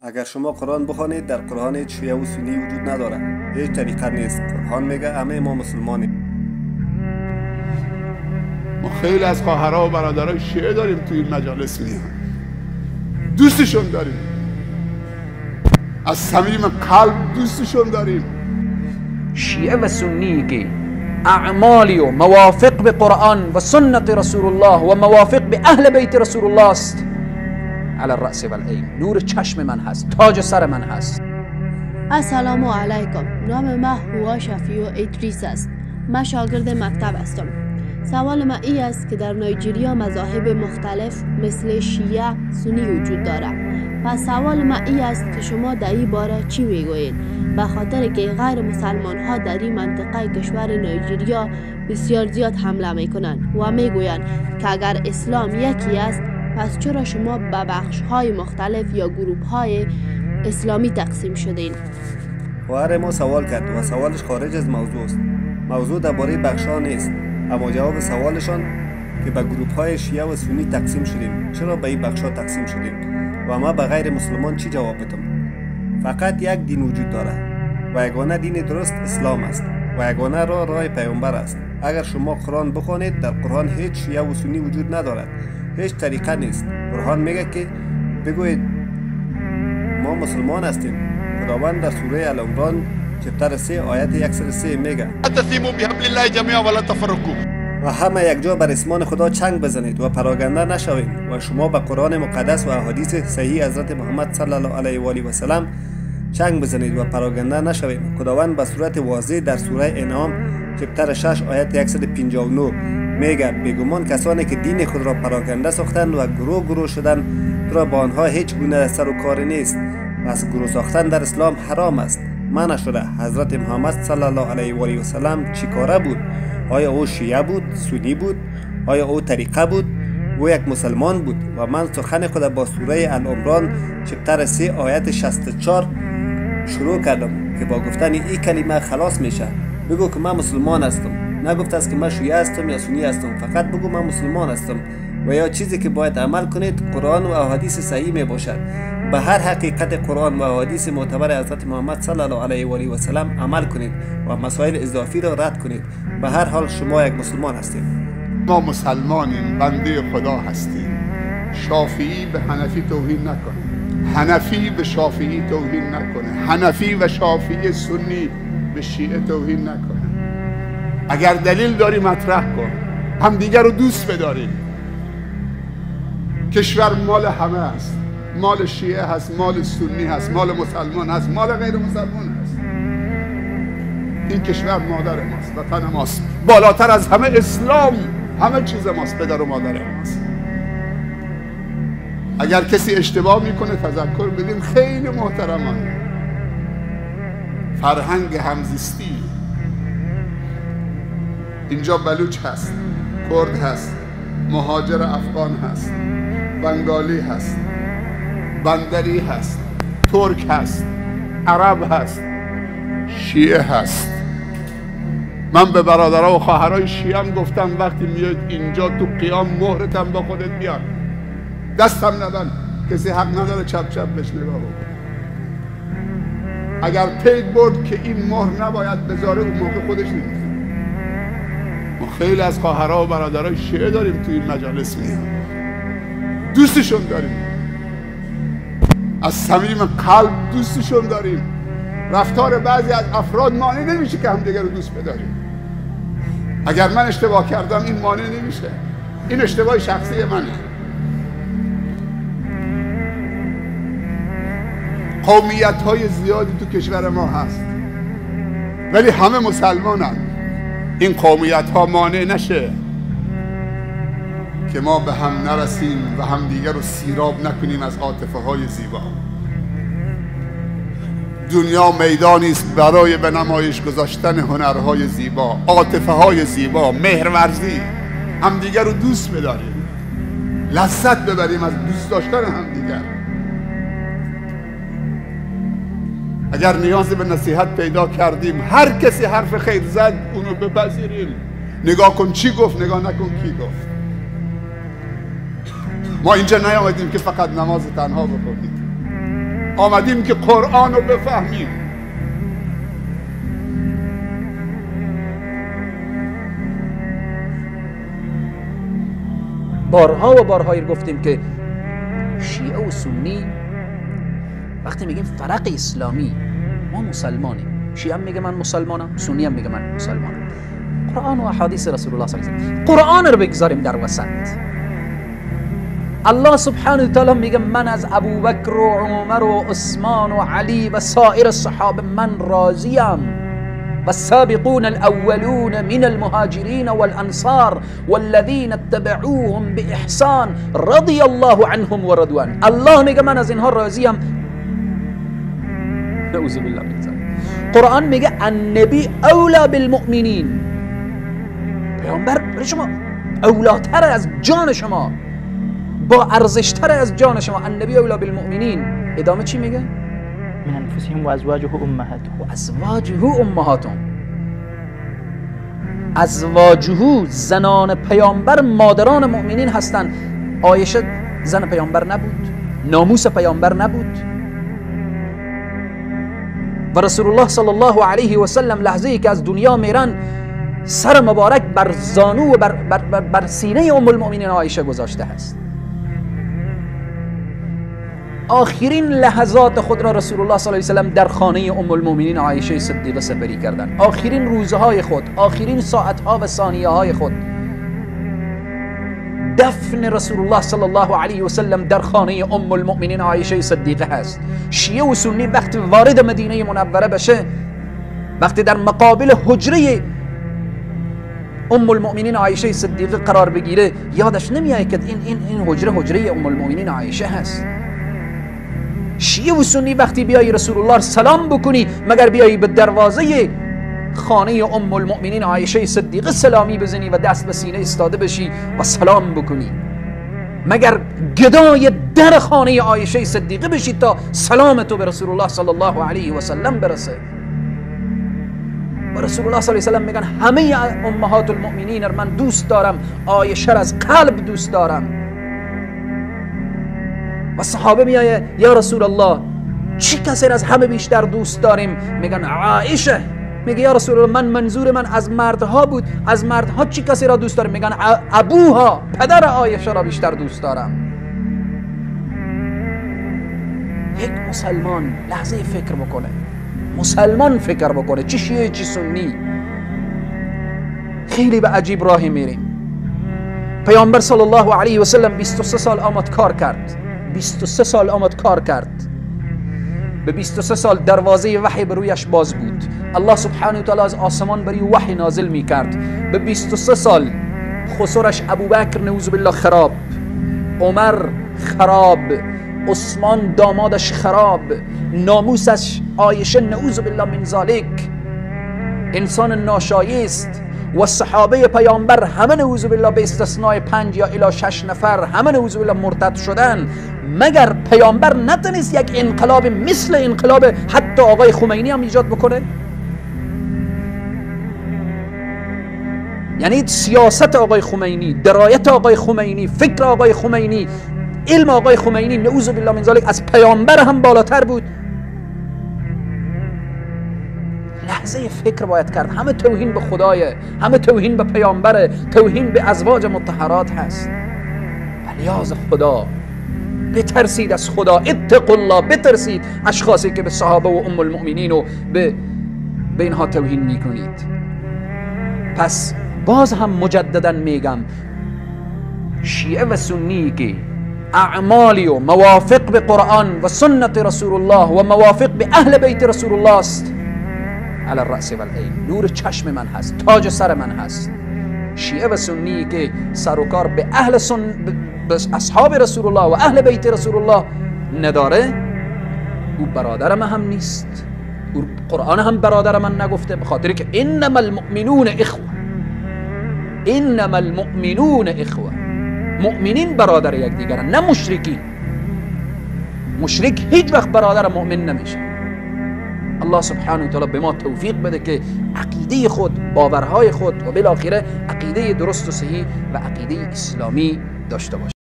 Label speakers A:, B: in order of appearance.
A: اگر شما قرآن بخوانید در قرآن هیچ شیعه و سنی وجود نداره، هیچ طریقه نیست. قرآن میگه همه ما مسلمانیم.
B: ما خیلی از خواهرها و برادرای شیعه داریم توی این مجالس میان، دوستشون داریم، از صمیم قلب دوستشون داریم.
C: شیعه و سنی که اعمالی و موافق به قرآن و سنت رسول الله و موافق به اهل بیت رسول الله است، علی الرأس و العین، نور چشم من هست، تاج سر من هست.
D: السلام علیکم. نام من هوا شفیع ادریس است. من شاگرد مکتب هستم. سوال من این است که در نایجریا مذاهب مختلف مثل شیعه سنی وجود دارد. پس سوال من این است که شما در این باره چی میگویید؟ به خاطر که غیر مسلمان ها در این منطقه کشور نایجریا بسیار زیاد حمله میکنند و میگویند که اگر اسلام یکی است، پس چرا شما به بخش های مختلف یا گروه های اسلامی تقسیم شدین؟
A: خواهر ما سوال کرد و سوالش خارج از موضوع است. موضوع درباره بخش ها نیست، اما جواب سوالشان که به گروه های شیعه و سنی تقسیم شدیم، چرا به این بخش ها تقسیم شدیم و ما به غیر مسلمان چی جواب بدم؟ فقط یک دین وجود دارد و یگانه دین درست اسلام است و یگانه راه پیامبر است. اگر شما قرآن بخوانید، در قرآن هیچ شیعه و سنی وجود ندارد، هیچ طریقه نیست. قرآن میگه که بگویید ما مسلمان هستیم. خداوند در سوره العمران چپتر 3 آیت 103 میگه
B: اتسیموا بحبل الله جمیعا ولا تفرقوا،
A: و همه یک جا بر اسمان خدا چنگ بزنید و پراگنده نشوید. و شما به قرآن مقدس و احادیث صحیح حضرت محمد صلی الله علیه و آله و سلم چنگ بزنید و پراگنده نشوید. خداوند به صورت واضح در سوره انعام چپتر 6 آیت 159 میگه بیگمان کسانی که دین خود را پراگنده ساختند و گروه شدند، تو با آنها هیچ گونه سر و کار نیست. پس گروه ساختن در اسلام حرام است، منع شده. حضرت محمد صلی الله علیه و آله و سلم چی کاره بود؟ آیا او شیعه بود، سنی بود؟ آیا او طریقه بود؟ او یک مسلمان بود. و من سخن خود با سوره العمران چپتر 3 آیت 64 شروع کردم که با گفتن این کلمه خلاص میشه. بگو که من مسلمان هستم، نگفت است که من شیعه هستم یا سنی هستم، فقط بگو من مسلمان هستم. و یا چیزی که باید عمل کنید قرآن و احادیث صحیح می باشد. به هر حقیقت قرآن و احادیث معتبر حضرت محمد صلی الله علیه و آله و سلم عمل کنید و مسائل اضافی را رد کنید. به هر حال شما یک مسلمان هستید.
B: ما مسلمانیم، بنده خدا هستیم. شافعی به حنفی توهین نکنه، حنفی به شافعی توهین نکنه، حنفی و شافعی سنی به شیعه توهین نکنه. اگر دلیل داری مطرح کن، همدیگر رو دوست بداریم. کشور مال همه است، مال شیعه هست، مال سنی هست، مال مسلمان هست، مال غیر مسلمان هست. این کشور مادر ماست، وطن ماست، بالاتر از همه اسلام همه چیز ماست، پدر و مادر ماست. اگر کسی اشتباه میکنه تذکر بدیم. خیلی محترمانه، فرهنگ همزیستی اینجا بلوچ هست، کرد هست، مهاجر افغان هست، بنگالی هست، بندری هست، ترک هست، عرب هست، شیعه هست. من به برادرها و خواهرای شیعه هم گفتم وقتی میاد اینجا تو قیام مهرتم با خودت بیار، دستم نبند، کسی حق نداره چپ چپ بهش نگاه بکن. اگر پید برد که این مهر نباید بذاره، اون موقع خودش نمیذاره. ما خیلی از خواهرها و برادرای شیعه داریم توی این مجالس میان، دوستشون داریم، از صمیم قلب دوستشون داریم. رفتار بعضی از افراد مانع نمیشه که همدیگر رو دوست بداریم. اگر من اشتباه کردم این مانع نمیشه، این اشتباه شخصی منه. قومیت های زیادی تو کشور ما هست ولی همه مسلمانن. این قومیت ها مانع نشه که ما به هم نرسیم و همدیگر رو سیراب نکنیم از عاطفه های زیبا. دنیا میدانی است برای به نمایش گذاشتن هنرهای زیبا، عاطفه های زیبا، مهرورزی. همدیگر رو دوست بداریم، لذت ببریم از دوست داشتن همدیگر. اگر نیازی به نصیحت پیدا کردیم، هر کسی حرف خیر زد اونو بپذیریم. نگاه کن چی گفت، نگاه نکن کی گفت. ما اینجا نیامدیم که فقط نماز تنها بخونیم. آمدیم که قرآن رو بفهمیم.
C: بارها و بارها گفتیم که شیعه و سنی وقتی میگیم فرق اسلامی، ما مسلمانیم. شیعه هم میگه من مسلمانم، سنی هم میگه من مسلمانم. قرآن و احادیث رسول الله صلی الله علیه و سلم، قرآن رو بگذاریم در وسط. الله سبحانه و تعالی میگه من از ابوبکر و عمر و عثمان و علی و سایر الصحابه من راضیم. والسابقون الأولون من المهاجرين والأنصار والذين اتبعوهم بإحسان رضي الله عنهم ورضوا عنه. الله میگه من از اینها راضیم. نعوذ بالله من ذلك. قرآن میگه النبی اولا بالمؤمنین، پیامبر برای شما اولاتر از جان شما، با ارزشتر از جان شما. النبی اولا بالمؤمنین. ادامه چی میگه؟
E: من انفسهم و ازواجه امهاتهم.
C: و ازواجه امهاتهم. ازواجه زنان پیامبر مادران مؤمنین هستند. عایشه زن پیامبر نبود، ناموس پیامبر نبود. و رسول الله صلی الله علیه و سلم لحظه ای که از دنیا میرن سر مبارک بر زانو و بر سینه ام المؤمنین عایشه گذاشته هست. آخرین لحظات خود را رسول الله صلی الله علیه و سلم در خانه ام المؤمنین عایشه صدیقه سپری کردند. آخرین روزهای خود، آخرین ساعتها و ثانیه‌های خود، دفن رسول الله صلی الله علیه و سلم در خانه ام المؤمنین عایشه صدیقه هست. شیعه و سنی وقتی وارد مدینه منوره بشه، وقتی در مقابل حجره ام المؤمنین عایشه صدیقه قرار بگیره، یادش نمیاد که این حجره ام المؤمنین عایشه هست. شیعه و سنی وقتی بیایی رسول الله سلام بکنی، مگر بیایی به دروازه خانه ام المؤمنین عایشه صدیقه سلامی بزنی و دست به سینه استاده بشی و سلام بکنی؟ مگر گدای در خانه عایشه صدیقه بشی تا سلام تو به رسول الله صلی الله علیه و سلم برسه؟ و رسول الله صلی الله علیه و سلم میگن همه امهات المؤمنین من دوست دارم، عایشه از قلب دوست دارم. و صحابه میایه یا رسول الله چی کسی از همه بیشتر دوست داریم؟ میگن عایشه. میگه یا رسول الله من منظور من از مردها بود، از مردها چی کسی را دوست داریم؟ میگن ابوها، پدر عایشه را بیشتر دوست دارم. یک مسلمان لحظه فکر بکنه، مسلمان فکر بکنه، چی شیعه چی سنی. خیلی به عجیب راهی میریم. پیامبر صلی الله علیه و سلم 23 سال آمد کار کرد، 23 سال آمد کار کرد. به 23 سال دروازه وحی بر رویش باز بود. الله سبحانه و تعالی از آسمان بری وحی نازل می کرد. به 23 سال خسرش ابوبکر نعوذ بالله خراب، عمر خراب، عثمان دامادش خراب، ناموسش عایشه نعوذ بالله من ذالک انسان ناشایست، و صحابه پیامبر همه نعوذ بالله به استثناء 5 یا الی 6 نفر همه نعوذ بالله مرتد شدن. مگر پیامبر نتونست یک انقلاب مثل انقلاب حتی آقای خمینی هم ایجاد بکنه؟ یعنی سیاست آقای خمینی، درایت آقای خمینی، فکر آقای خمینی، علم آقای خمینی نعوذ بالله من ذالک از پیامبر هم بالاتر بود. لحظه فکر باید کرد. همه توهین به خدایه، همه توهین به پیامبره، توهین به ازواج مطهرات هست. ولی از خدا بترسید، از خدا اتقوا الله، بترسید اشخاصی که به صحابه و ام المؤمنین و به اینها توهین میکنید. پس باز هم مجددا میگم شیعه و سنی که اعمالی و موافق به قرآن و سنت رسول الله و موافق به اهل بیت رسول الله است، علی الرأس والعین، نور چشم من هست، تاج سر من هست. شیعه و سنی که سر و کار به به اصحاب رسول الله و اهل بیت رسول الله نداره، او برادر من هم نیست. او قرآن هم برادر من نگفته، به خاطر که انما المؤمنون اخوه، انما المؤمنون اخوه، مؤمنین برادر یکدیگرن، نه مشرکین. مشرک هیچ وقت برادر مؤمن نمیشه. الله سبحانه و تعالی به ما توفیق بده که عقیده خود، باورهای خود و بالاخره عقیده درست و صحیح و عقیده اسلامی داشته باشیم.